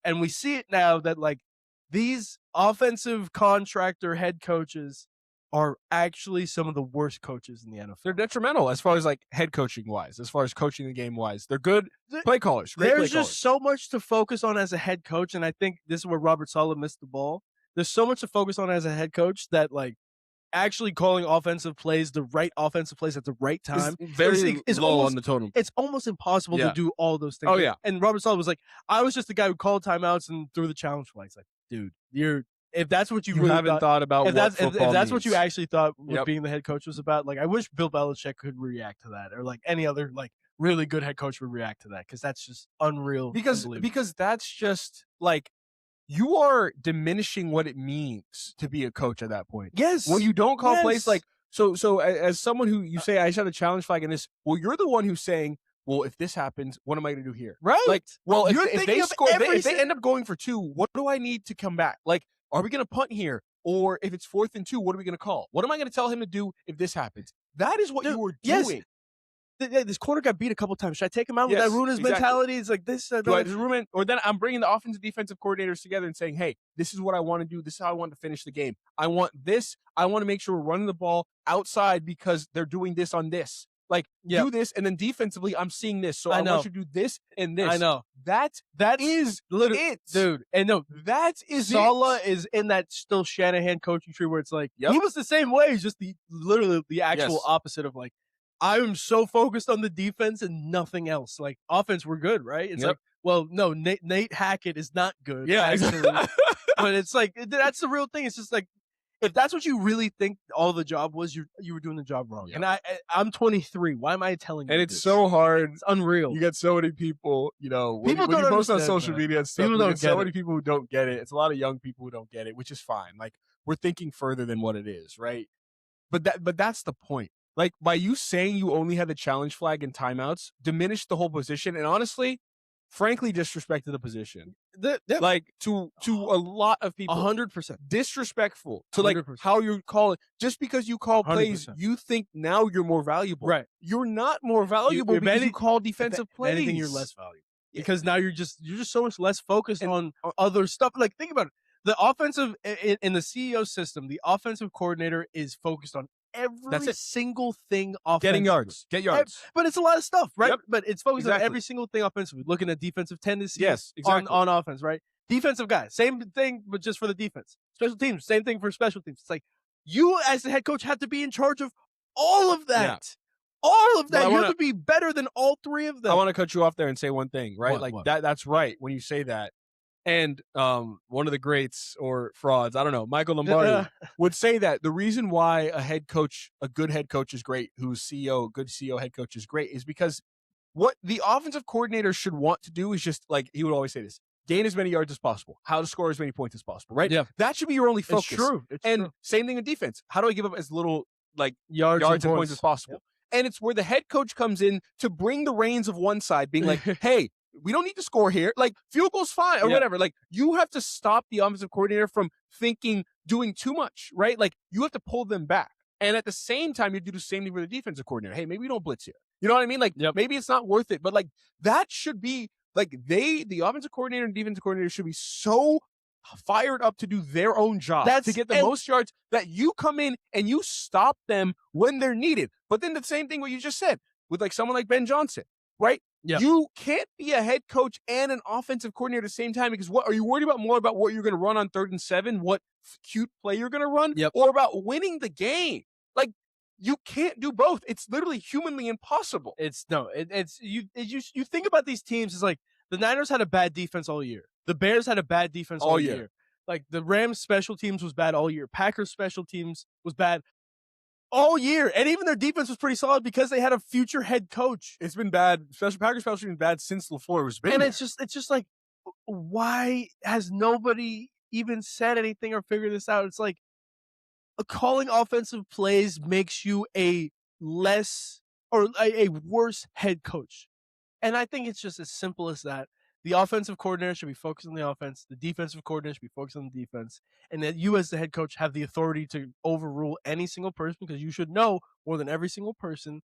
And we see it now that like these offensive contractor head coaches are actually some of the worst coaches in the NFL. They're detrimental as far as like head coaching wise, as far as coaching the game wise. They're good play callers. Great There's play just so much to focus on as a head coach, and I think this is where Robert Saleh missed the ball. There's so much to focus on as a head coach that like actually calling offensive plays, the right offensive plays at the right time, is low on the totem. It's almost impossible to do all those things. Oh yeah. And Robert Saleh was like, I was just the guy who called timeouts and threw the challenge flags. Like, dude, if that's what you really haven't thought about if that's what you actually thought being the head coach was about, like I wish Bill Belichick could react to that, or like any other like really good head coach would react to that, because that's just unreal. Because that's just like you are diminishing what it means to be a coach at that point. Yes. When you don't call plays like so as someone who you say I shot a challenge flag in this, well, you're the one who's saying, well, if this happens, what am I going to do here? Right. Like, well, if they score, if they every end up going for 2, what do I need to come back? Like, are we going to punt here? Or if it's 4th and 2, what are we going to call? What am I going to tell him to do if this happens? That is what you were doing. This corner got beat a couple times. Should I take him out? Would that ruin his mentality? It's like this. Or then I'm bringing the offensive defensive coordinators together and saying, hey, this is what I want to do. This is how I want to finish the game. I want this. I want to make sure we're running the ball outside because they're doing this on this. Like, do this, and then defensively, I'm seeing this. So I want you to do this and this. I know. That is literally it. Dude. And no, that is Saleh is in that still Shanahan coaching tree where it's like, he was the same way, just literally the actual opposite of like, I'm so focused on the defense and nothing else. Like, offense, we're good, right? It's like, well, no, Nate Hackett is not good. Yeah, actually. But it's like, that's the real thing. It's just like, if that's what you really think all the job was, you were doing the job wrong. And I'm 23. Why am I telling you? And it's so hard. It's unreal. You get so many people, you know, when you post on social media and stuff, many people who don't get it. It's a lot of young people who don't get it, which is fine. Like, we're thinking further than what it is, right? But that's the point. Like, by you saying you only had the challenge flag and timeouts, diminished the whole position, and honestly, frankly, disrespected the position. Like, to a lot of people. 100%. Disrespectful to, like, 100%. How you call it. Just because you call plays, 100%. You think now you're more valuable. Right. You're not more valuable because you call defensive plays. Anything, you're less valuable. Because now you're just so much less focused on other stuff. Like, think about it. The offensive, in the CEO system, the offensive coordinator is focused on every single thing offensively. Get yards. But it's a lot of stuff, right? Yep. But it's focused on every single thing offensively. Looking at defensive tendencies on offense, right? Defensive guy, same thing, but just for the defense. Special teams, same thing for special teams. It's like, you as the head coach have to be in charge of all of that. Yeah. All of that. You have to be better than all 3 of them. I want to cut you off there and say one thing, right? That's right when you say that. And one of the greats or frauds, I don't know, Michael Lombardi would say that the reason why a good head coach is great, who's CEO, good CEO head coach is great, is because what the offensive coordinator should want to do is just, like, he would always say this, gain as many yards as possible, how to score as many points as possible, right? Yeah. That should be your only focus. It's true. Same thing in defense. How do I give up as little, like, yards and points as possible? Yep. And it's where the head coach comes in to bring the reins of one side, being like, hey, we don't need to score here. Like, field goal's fine or whatever. Like, you have to stop the offensive coordinator from doing too much, right? Like, you have to pull them back. And at the same time, you do the same thing for the defensive coordinator. Hey, maybe we don't blitz here. You know what I mean? Like, maybe it's not worth it. But, like, that should be, like, the offensive coordinator and defensive coordinator should be so fired up to do their own job, to get the most yards, that you come in and you stop them when they're needed. But then the same thing what you just said with, like, someone like Ben Johnson, right? Yep. You can't be a head coach and an offensive coordinator at the same time, because what are you worried about more about what you're going to run on 3rd and 7, what cute play you're going to run, or about winning the game? Like, you can't do both. It's literally humanly impossible. You think about these teams, it's like the Niners had a bad defense all year. The Bears had a bad defense all year. Like, the Rams special teams was bad all year. Packers special teams was bad all year, and even their defense was pretty solid because they had a future head coach. It's been bad. Packers special teams bad since LaFleur was been. And there. it's just like, why has nobody even said anything or figured this out? It's like, calling offensive plays makes you a less or a worse head coach, and I think it's just as simple as that. The offensive coordinator should be focused on the offense. The defensive coordinator should be focused on the defense. And that you as the head coach have the authority to overrule any single person, because you should know more than every single person